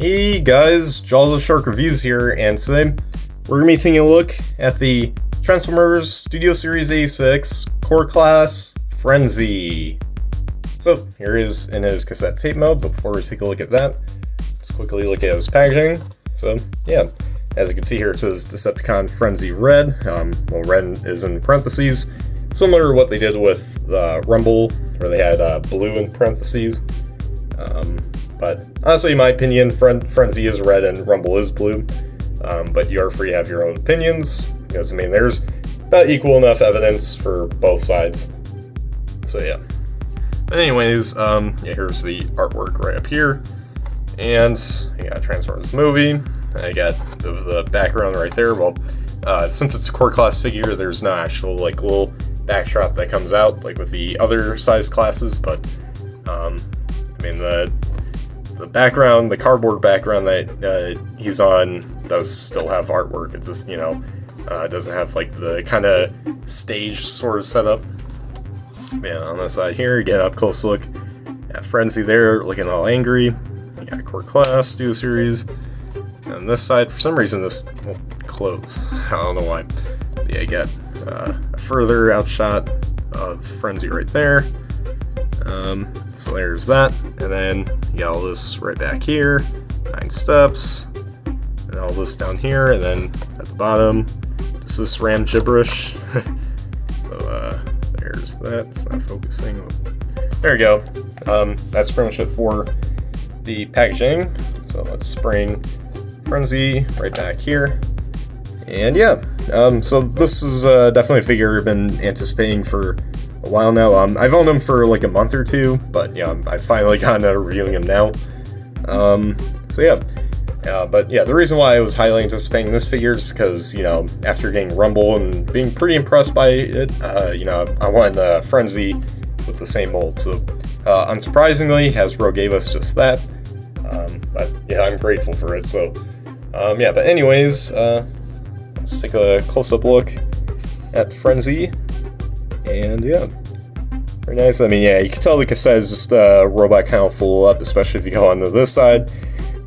Hey guys, Jaws of Shark Reviews here, and today we're going to be taking a look at the Transformers Studio Series A6 Core Class Frenzy. So here is in his cassette tape mode, but before we take a look at that, let's quickly look at his packaging. So yeah, as you can see here it says Decepticon Frenzy Red. Red is in parentheses, similar to what they did with Rumble, where they had blue in parentheses. But honestly, in my opinion, Frenzy is red and Rumble is blue. But you are free to have your own opinions, because I mean, there's about equal enough evidence for both sides. So yeah. But anyways, here's the artwork right up here, and I got Transformers the movie. I got the background right there. Well, since it's a core class figure, there's no actual like little backdrop that comes out like with the other size classes. But I mean the background, the cardboard background that he's on does still have artwork. It's just, it doesn't have like the kind of stage sort of setup. Yeah, on the side here, you get an up close look at Frenzy there, looking all angry. You got Core Class, Studio Series. And on this side, for some reason, this will close. I don't know why. But yeah, you got a further outshot of Frenzy right there. So there's that, and then you got all this right back here, 9 steps, and all this down here, and then at the bottom, just this RAM gibberish. So there's that. It's not focusing. There you go. That's pretty much it for the packaging. So let's bring Frenzy right back here, and yeah. So this is definitely a figure I've been anticipating for a while now. I've owned him for like a month or two, but yeah, I've finally gotten out of reviewing him now. So yeah, but yeah, the reason why I was highly anticipating this figure is because, after getting Rumble and being pretty impressed by it, I wanted Frenzy with the same mold. So unsurprisingly, Hasbro gave us just that. But yeah, I'm grateful for it. So yeah, but anyways, let's take a close-up look at Frenzy. And yeah, very nice. I mean, yeah, you can tell the cassette is just robot kind of full up, especially if you go onto this side.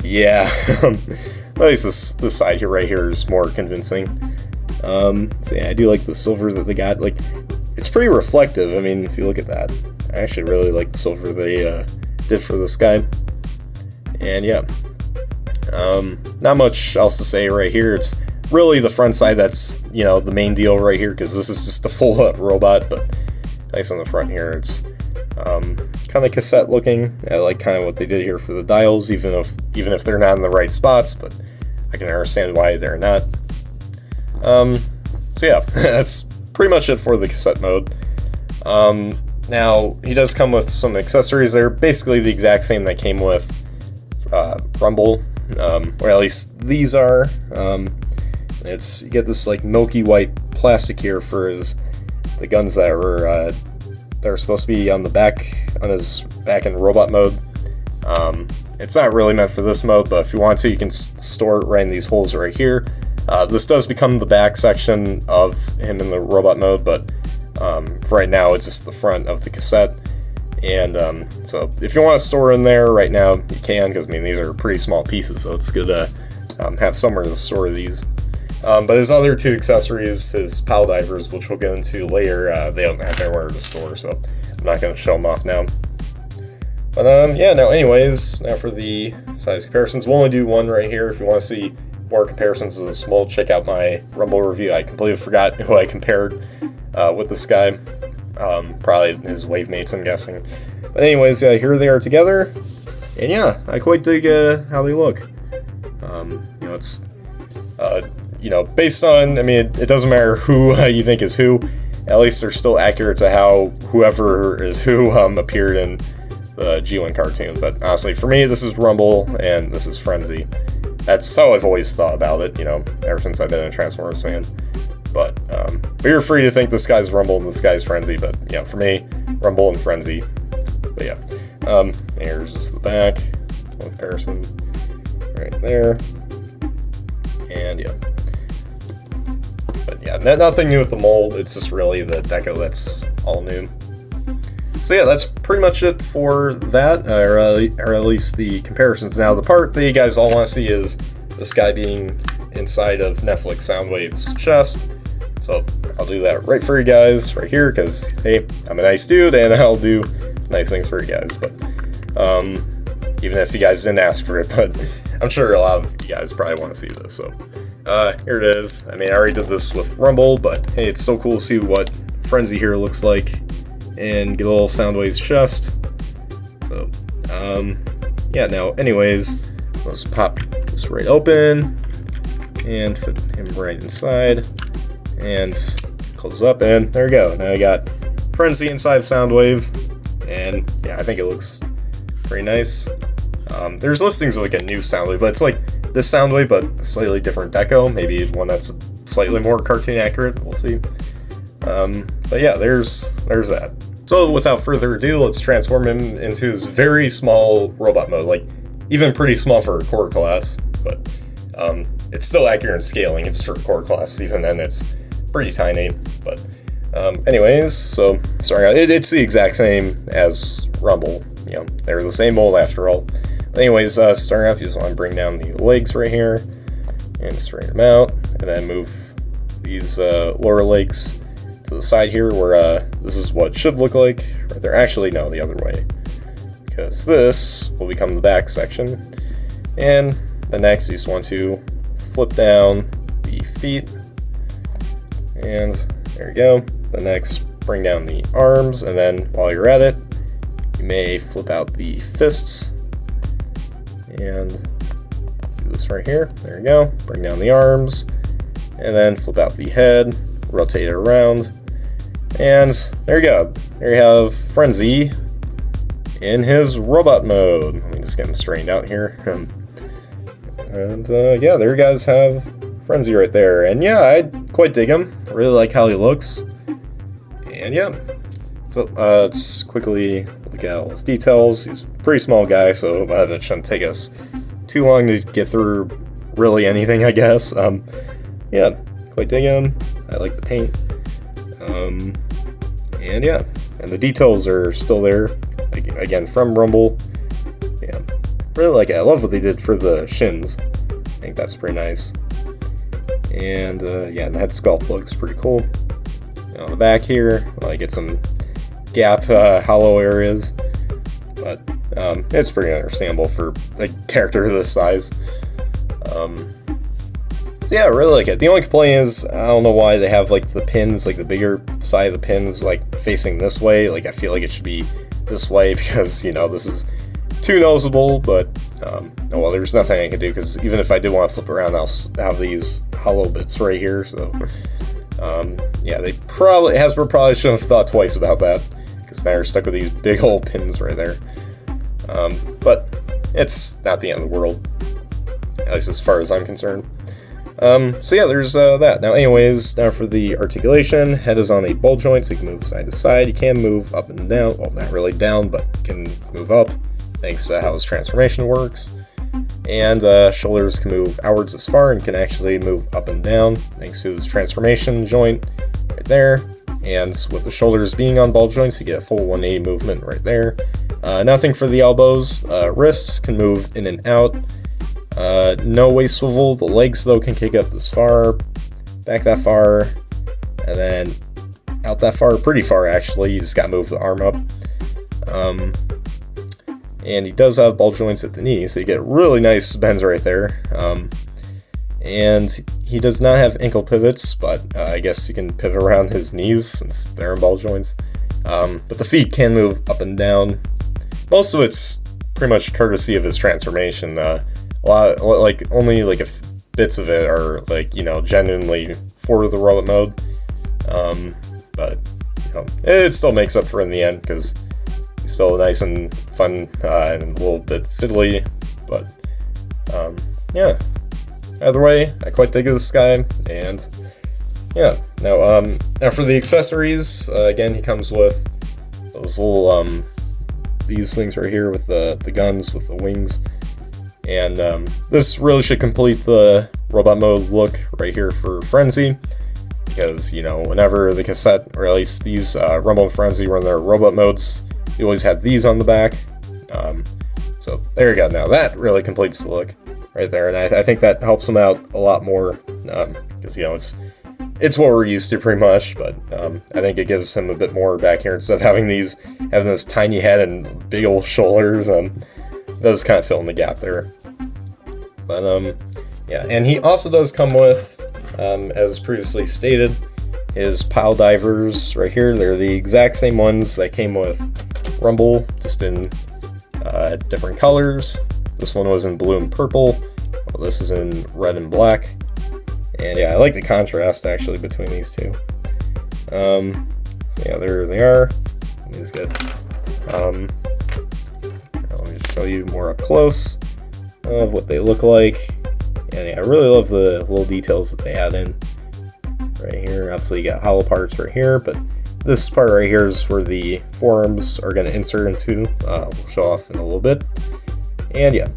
Yeah, at least this side here, right here, is more convincing. So yeah, I do like the silver that they got. Like, it's pretty reflective. I mean, if you look at that, I actually really like the silver they did for this guy. And yeah, not much else to say right here. It's really the front side that's, the main deal right here, because this is just a full up robot, but nice on the front here. It's kind of cassette looking. I like kind of what they did here for the dials, even if they're not in the right spots, but I can understand why they're not. So yeah, that's pretty much it for the cassette mode. Now, he does come with some accessories. They're basically the exact same that came with Rumble, or at least these are. You get this like milky white plastic here for the guns that are supposed to be on his back in robot mode. It's not really meant for this mode, but if you want to, you can store it right in these holes right here. This does become the back section of him in the robot mode, but for right now it's just the front of the cassette. And so if you want to store in there right now, you can, because I mean, these are pretty small pieces, so it's good to have somewhere to store these. But his other two accessories, his pile divers, which we'll get into later, they don't have anywhere to store, so I'm not going to show them off now. But yeah, anyways, now for the size comparisons, we'll only do one right here. If you want to see more comparisons of this mold, check out my Rumble review. I completely forgot who I compared with this guy. Probably his wave mates, I'm guessing. But anyways, here they are together, and yeah, I quite dig how they look. It's based on, I mean, it doesn't matter who you think is who, at least they're still accurate to how whoever is who appeared in the G1 cartoon. But honestly, for me, this is Rumble and this is Frenzy. That's how I've always thought about it, ever since I've been a Transformers fan. But you're free to think this guy's Rumble and this guy's Frenzy, but yeah, for me, Rumble and Frenzy. But yeah, here's the back, comparison right there, and yeah. But yeah, nothing new with the mold, it's just really the deco that's all new. So yeah, that's pretty much it for that, or at least the comparisons. Now, the part that you guys all want to see is this guy being inside of Netflix Soundwave's chest. So I'll do that right for you guys right here, because hey, I'm a nice dude and I'll do nice things for you guys. But even if you guys didn't ask for it, but I'm sure a lot of you guys probably want to see this. So here it is. I mean, I already did this with Rumble, but hey, it's so cool to see what Frenzy here looks like and get a little Soundwave's chest. So yeah, now anyways, let's pop this right open and fit him right inside and close up, and there we go. Now I got Frenzy inside Soundwave, and yeah, I think it looks pretty nice. There's listings of like a new Soundwave, but it's like this Soundwave but a slightly different deco, maybe one that's slightly more cartoon accurate, we'll see. But yeah, there's that. So without further ado, let's transform him into his very small robot mode, like even pretty small for a core class, but it's still accurate in scaling. It's for core class, even then it's pretty tiny. But anyways, so starting out, it's the exact same as Rumble. You know, they're the same mold after all. Anyways, starting off, you just want to bring down the legs right here and straighten them out, and then move these lower legs to the side here, where this is what it should look like right there. Actually, no, the other way, because this will become the back section. And then next, you just want to flip down the feet, and there you go. Then next, bring down the arms, and then while you're at it, you may flip out the fists, and do this right here. There you go. Bring down the arms, and then flip out the head, rotate it around, and there you go. There you have Frenzy in his robot mode. Let me just get him straightened out here. And yeah, there you guys have Frenzy right there. And yeah, I quite dig him. I really like how he looks. And yeah, so let's quickly look at all his details. He's a pretty small guy, so it shouldn't take us too long to get through really anything, I guess. Yeah, quite dig him. I like the paint. And yeah, and the details are still there. Again, from Rumble. Yeah, really like it. I love what they did for the shins. I think that's pretty nice. And yeah, and the head sculpt looks pretty cool. And on the back here, well, I get some gap hollow areas, but it's pretty understandable for a character this size. So yeah, I really like it. The only complaint is, I don't know why they have like the pins, like the bigger side of the pins, like facing this way. Like I feel like it should be this way, because you know this is too noticeable. But oh well, there's nothing I can do, because even if I did want to flip around, I'll have these hollow bits right here. So yeah, Hasbro probably should have thought twice about that, because now you're stuck with these big old pins right there. But it's not the end of the world, at least as far as I'm concerned. So yeah, there's that. Now anyways, now for the articulation, head is on a ball joint, so you can move side to side. You can move up and down, well, not really down, but you can move up, thanks to how his transformation works. And shoulders can move outwards as far, and can actually move up and down, thanks to this transformation joint right there. And with the shoulders being on ball joints, you get a full 180 movement right there. Nothing for the elbows. Wrists can move in and out. No waist swivel. The legs, though, can kick up this far, back that far, and then out that far, pretty far actually. You just gotta move the arm up. And he does have ball joints at the knee, so you get really nice bends right there. And he does not have ankle pivots, but I guess you can pivot around his knees since they're in ball joints. But the feet can move up and down. Most of it's pretty much courtesy of his transformation. A lot, like only like bits of it are like, you know, genuinely for the robot mode. But you know, it still makes up for it in the end, because he's still nice and fun and a little bit fiddly. But yeah, either way, I quite dig this guy. And yeah, now for the accessories, again, he comes with those little these things right here with the guns with the wings. And this really should complete the robot mode look right here for Frenzy, because, you know, whenever the cassette, or at least these Rumble and Frenzy, run their robot modes, you always have these on the back. So there you go. Now that really completes the look right there, and I think that helps them out a lot more, because it's what we're used to pretty much. But I think it gives him a bit more back here instead of having this tiny head and big old shoulders. Does kind of fill in the gap there. But yeah, and he also does come with, as previously stated, his pile divers right here. They're the exact same ones that came with Rumble, just in different colors. This one was in blue and purple. Well, this is in red and black. And yeah, I like the contrast actually between these two. So yeah, there they are. Let me just get, let me just show you more up close of what they look like. And yeah, I really love the little details that they add in right here. Obviously you got hollow parts right here, but this part right here is where the forearms are going to insert into. We'll show off in a little bit. And yeah.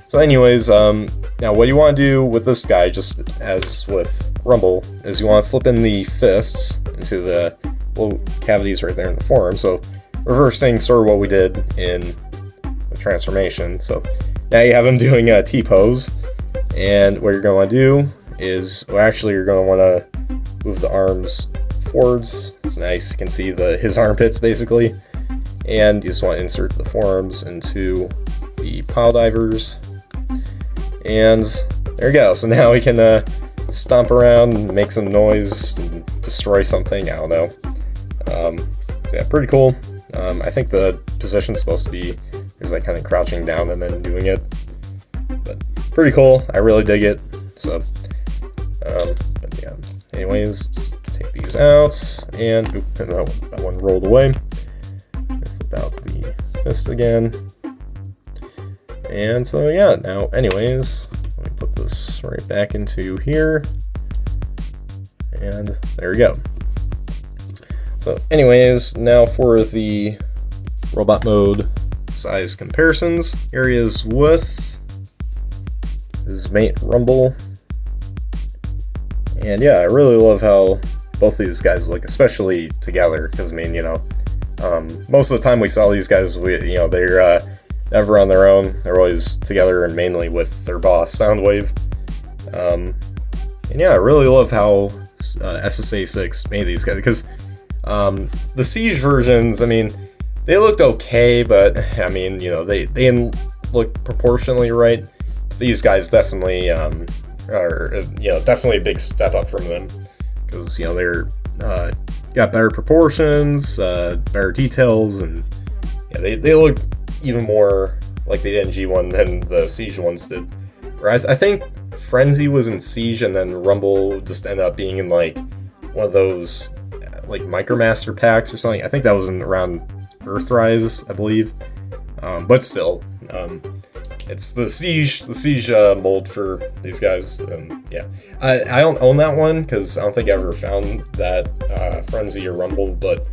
So anyways, now what you want to do with this guy, just as with Rumble, is you want to flip in the fists into the little cavities right there in the forearm. So reversing sort of what we did in the transformation. So now you have him doing a T-pose. And what you're going to do is, well, actually you're going to want to move the arms forwards. It's nice, you can see his armpits basically, and you just want to insert the forearms into the pile divers, and there you go. So now we can stomp around and make some noise and destroy something. I don't know. So yeah, pretty cool. I think the position's supposed to be there's like kind of crouching down and then doing it, but pretty cool. I really dig it. So but yeah, anyways, take these out, and that one rolled away. Flip out the fist again. And so yeah, now anyways, let me put this right back into here. And there we go. So anyways, now for the robot mode size comparisons. Areas with his mate Rumble. And yeah, I really love how both of these guys look, especially together, because I mean, most of the time we saw these guys, they're never on their own. They're always together and mainly with their boss, Soundwave. And yeah, I really love how SSA 6 made these guys, because the Siege versions, I mean, they looked okay, but I mean, they didn't look proportionally right. These guys definitely are, definitely a big step up from them, because they're got better proportions, better details, and yeah, they look even more like they did in G1 than the Siege ones did. Or I think Frenzy was in Siege, and then Rumble just ended up being in like one of those like Micromaster packs or something. I think that was around Earthrise, I believe. But still, it's the Siege mold for these guys. Yeah, I don't own that one because I don't think I ever found that Frenzy or Rumble, but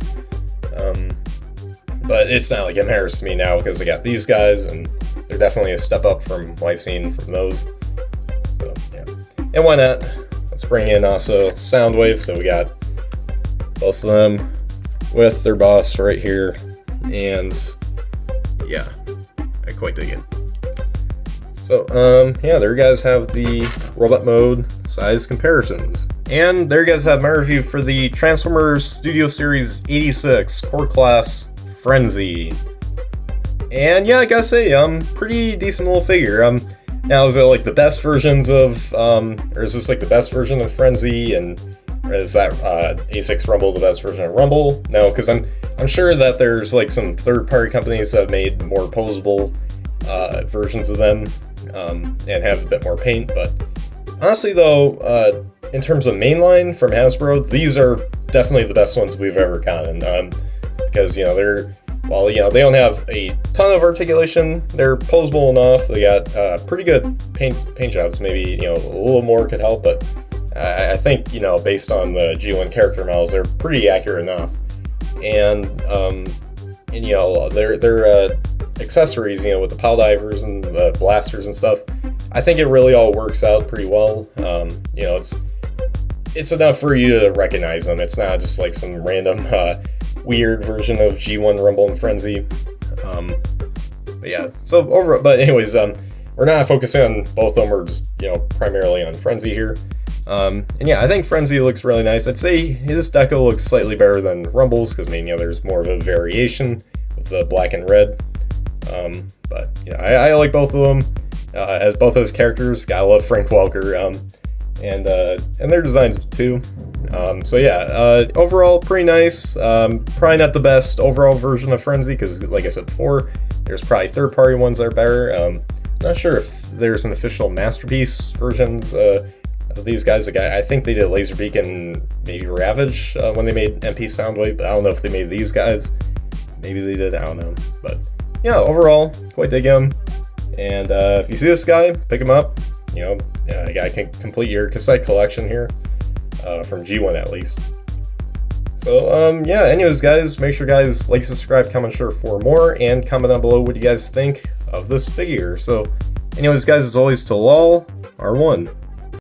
it's not like it matters to me now because I got these guys, and they're definitely a step up from what I've seen from those. So yeah, and why not? Let's bring in also Soundwave. So we got both of them with their boss right here, and yeah, I quite dig it. So, yeah, there you guys have the robot mode size comparisons. And there you guys have my review for the Transformers Studio Series 86 Core Class Frenzy. And yeah, I gotta say, pretty decent little figure. Now, is it like the best versions of, or is this like the best version of Frenzy, and or is that A6 Rumble the best version of Rumble? No, because I'm sure that there's like some third-party companies that have made more posable versions of them. And have a bit more paint, but honestly though, in terms of mainline from Hasbro, these are definitely the best ones we've ever gotten, because they're, well, they don't have a ton of articulation, they're posable enough, they got pretty good paint jobs, maybe a little more could help, but I think based on the G1 character models, they're pretty accurate enough, and they're accessories, with the pile divers and the blasters and stuff. I think it really all works out pretty well. It's enough for you to recognize them. It's not just like some random weird version of G1 Rumble and Frenzy. But yeah, but anyways, we're not focusing on both of them. We're just, primarily on Frenzy here. And yeah, I think Frenzy looks really nice. I'd say his deco looks slightly better than Rumble's, because there's more of a variation with the black and red. But I like both of them. As both those characters, I love Frank Welker, and their designs too. So yeah, overall pretty nice. Probably not the best overall version of Frenzy, because like I said before, there's probably third-party ones that are better. Not sure if there's an official Masterpiece versions of these guys. Like I think they did Laserbeak and maybe Ravage when they made MP Soundwave, but I don't know if they made these guys. Maybe they did, I don't know. But yeah, overall, quite dig him. And if you see this guy, pick him up. A guy can complete your cassette collection here, from G1 at least. So yeah, anyways guys, make sure guys like, subscribe, comment, share for more, and comment down below what you guys think of this figure. So anyways guys, as always, till all are one.